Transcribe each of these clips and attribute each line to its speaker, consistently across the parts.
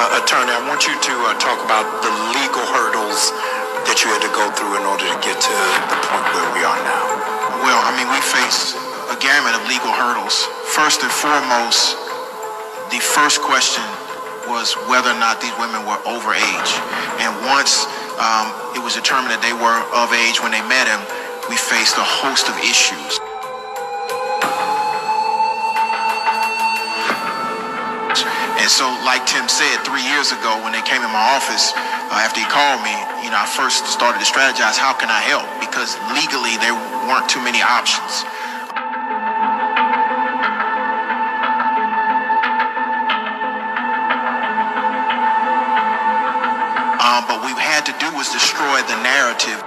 Speaker 1: Attorney, I want you to talk about the legal hurdles that you had to go through in order to get to the point where we are now.
Speaker 2: Well, I mean, we faced a gamut of legal hurdles. First and foremost, the first question was whether or not these women were over age. And once it was determined that they were of age when they met him, we faced a host of issues. And so, like Tim said, 3 years ago when they came in my office, after he called me, I first started to strategize, how can I help? Because legally there weren't too many options. But what we had to do was destroy the narrative.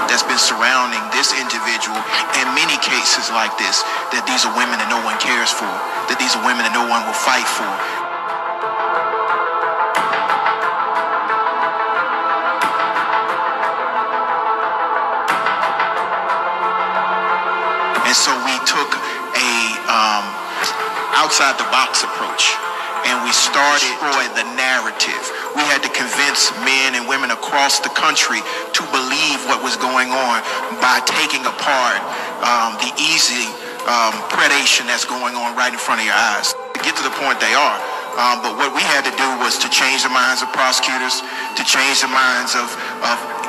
Speaker 2: That's been surrounding this individual in many cases like this, that these are women that no one cares for, that these are women that no one will fight for. And so we took a outside the box approach, and we started to destroy the narrative. We had to convince men and women across the country to believe what was going on by taking apart the easy predation that's going on right in front of your eyes to get to the point they are. But what we had to do was to change the minds of prosecutors, to change the minds of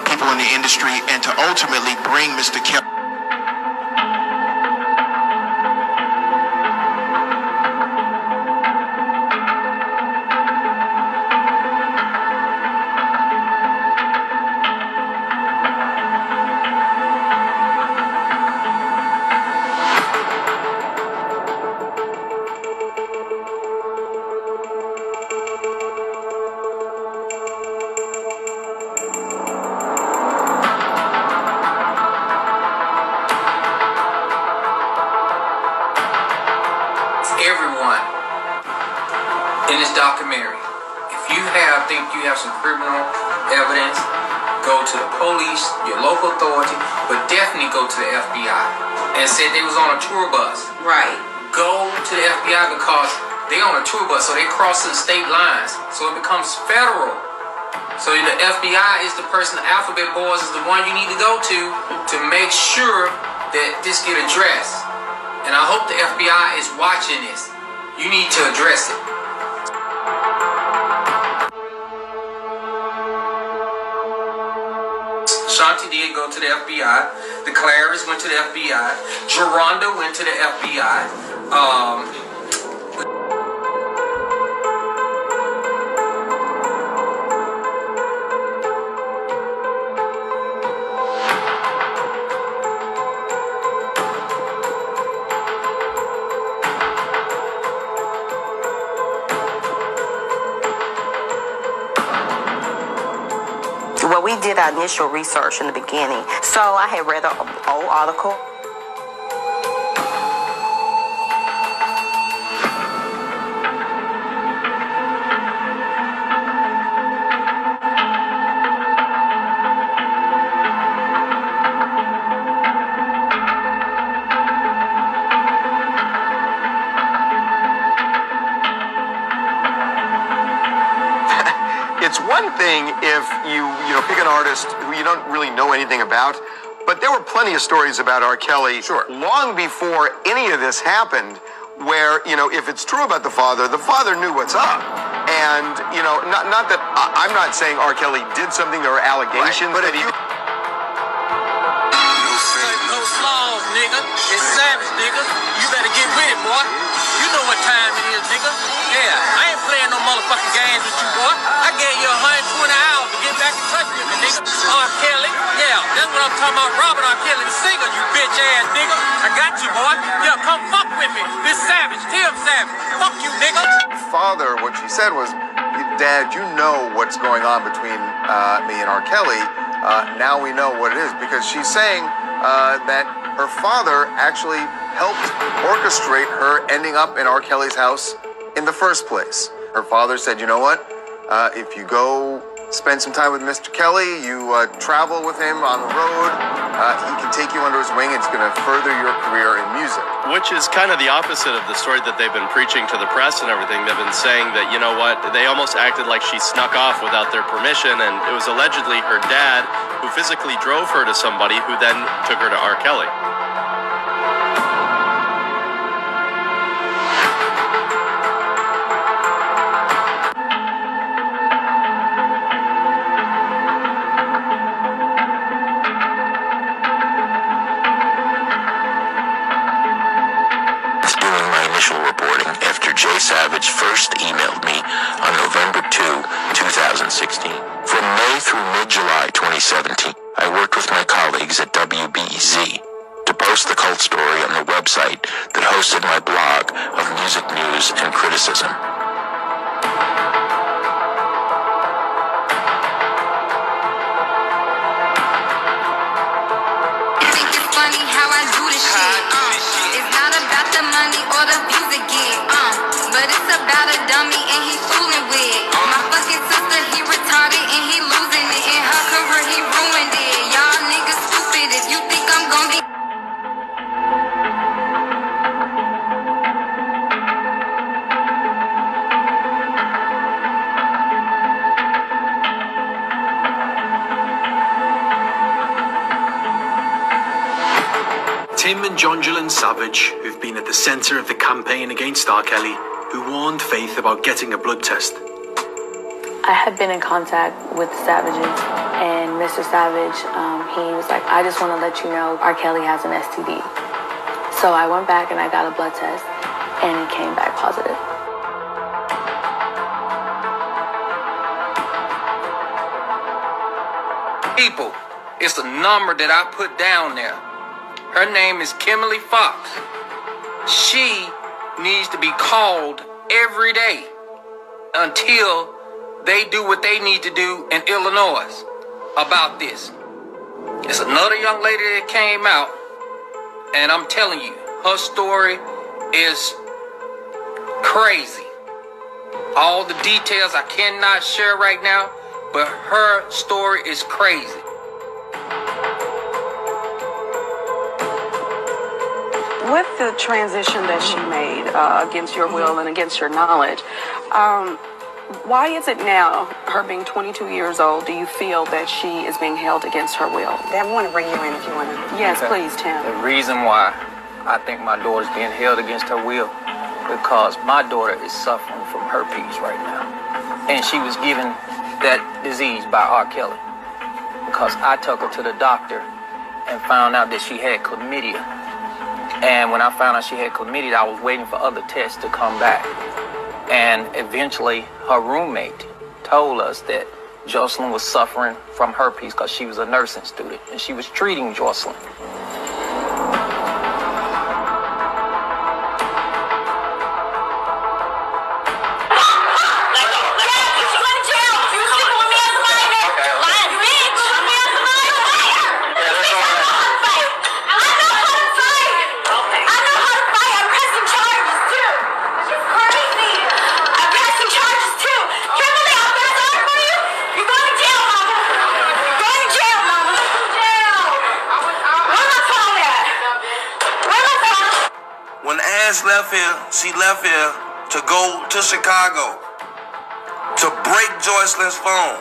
Speaker 2: people in the industry, and to ultimately bring Mr. Kelly.
Speaker 3: Everyone in this documentary, if you think you have some criminal evidence, go to the police, your local authority, but definitely go to the FBI. And said they was on a tour bus.
Speaker 4: Right.
Speaker 3: Go to the FBI because they on a tour bus, so they crossing state lines, so it becomes federal. So the FBI is the person, the alphabet boys is the one you need to go to make sure that this get addressed. And I hope the FBI is watching this. You need to address it. Shanti did go to the FBI. The Clarice went to the FBI. Geronda went to the FBI.
Speaker 4: Well, we did our initial research in the beginning. So I had read an old article.
Speaker 5: It's one thing if you pick an artist who you don't really know anything about, but there were plenty of stories about R. Kelly long before any of this happened where, if it's true about the father knew what's up. And, not that I'm not saying R. Kelly did something, there are allegations,
Speaker 3: right, but
Speaker 5: that he...
Speaker 3: No flaws, nigga. It's savage, nigga. You better get with it, boy. You know what time it is, nigga. Yeah, I ain't playing no motherfucking games with you, boy. I gave you 120 hours to get back in touch with me, nigga. R. Kelly, yeah, that's what I'm talking about. Robert R. Kelly, the singer, you bitch ass nigga. I got you, boy. Yeah, come fuck with me. This Savage, Tim Savage. Fuck you, nigga.
Speaker 5: Father, what she said was, Dad, you know what's going on between me and R. Kelly. Now we know what it is, because she's saying that her father actually helped orchestrate her ending up in R. Kelly's house in the first place. Her father said, you know what? If you go spend some time with Mr. Kelly. You travel with him on the road. He can take you under his wing. It's going to further your career in music.
Speaker 6: Which is kind of the opposite of the story that they've been preaching to the press and everything. They've been saying that, you know what, they almost acted like she snuck off without their permission, and it was allegedly her dad who physically drove her to somebody who then took her to R. Kelly.
Speaker 7: Savage first emailed me on November 2, 2016. From May through mid-July 2017, I worked with my colleagues at WBEZ to post the cult story on the website that hosted my blog of music news and criticism.
Speaker 8: I think it's funny how I do this shit. It's not about the money or the views it get. But it's about a dummy and he fooling with my fucking sister, he retarded and he losing it. In her career, he ruined it. Y'all niggas stupid if you think I'm gonna be.
Speaker 9: Tim and Jonjolin Savage, who've been at the centre of the campaign against R. Kelly, who warned Faith about getting a blood test.
Speaker 10: I had been in contact with the Savages, and Mr. Savage, he was like, I just want to let you know R. Kelly has an STD. So I went back and I got a blood test, and it came back positive.
Speaker 3: People, it's a number that I put down there. Her name is Kimberly Fox. She needs to be called every day until they do what they need to do in Illinois about this. It's another young lady that came out, and I'm telling you, her story is crazy. All the details I cannot share right now, but her story is crazy.
Speaker 11: With the transition that she made against your will and against your knowledge, why is it now, her being 22 years old, do you feel that she is being held against her will?
Speaker 12: I want to bring you in if you want to.
Speaker 11: Yes, please, Tim.
Speaker 3: The reason why I think my daughter's being held against her will, because my daughter is suffering from herpes right now. And she was given that disease by R. Kelly. Because I took her to the doctor and found out that she had chlamydia. And when I found out she had chlamydia, I was waiting for other tests to come back. And eventually, her roommate told us that Jocelyn was suffering from herpes because she was a nursing student, and she was treating Jocelyn.
Speaker 13: She left here to go to Chicago to break Jocelyn's phone.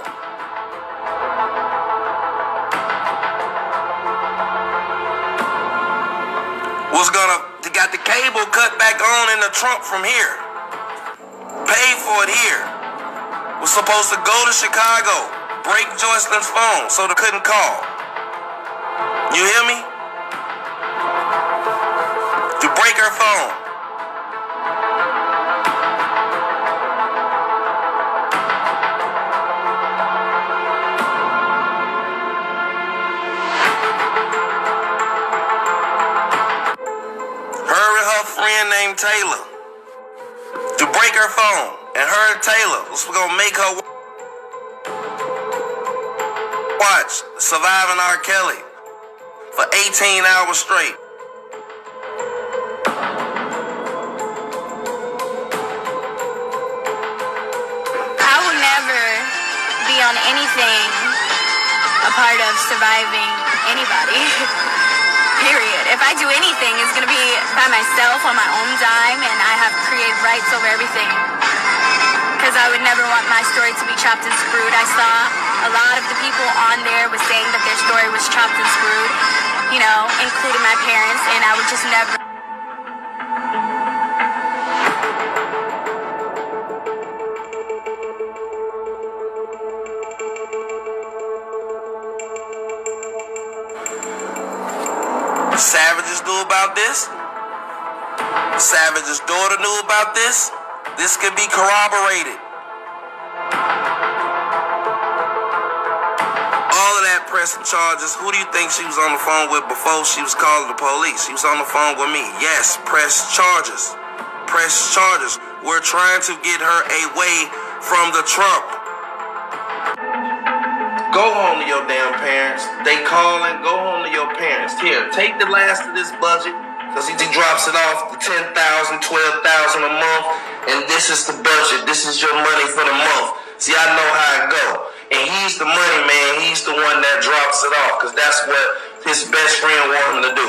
Speaker 13: They got the cable cut back on in the trunk from here. Paid for it here. Was supposed to go to Chicago, break Jocelyn's phone so they couldn't call. You hear me? To break her phone. Named Taylor to break her phone, and her and Taylor was gonna make her watch Surviving R. Kelly for 18 hours straight.
Speaker 8: I will never be on anything a part of surviving anybody. Period. If I do anything, it's going to be by myself on my own dime, and I have creative rights over everything. Because I would never want my story to be chopped and screwed. I saw a lot of the people on there was saying that their story was chopped and screwed, you know, including my parents, and I would just never.
Speaker 13: Savage's knew about this. Savage's daughter knew about this. This could be corroborated. All of that pressing charges. Who do you think she was on the phone with before she was calling the police? She was on the phone with me. Yes, press charges. Press charges. We're trying to get her away from the Trump. Go home to your damn parents. They calling. Go home to your parents. Here, take the last of this budget, because he drops it off to $10,000, $12,000 a month, and this is the budget. This is your money for the month. See, I know how it go. And he's the money man. He's the one that drops it off, because that's what his best friend wanted him to do.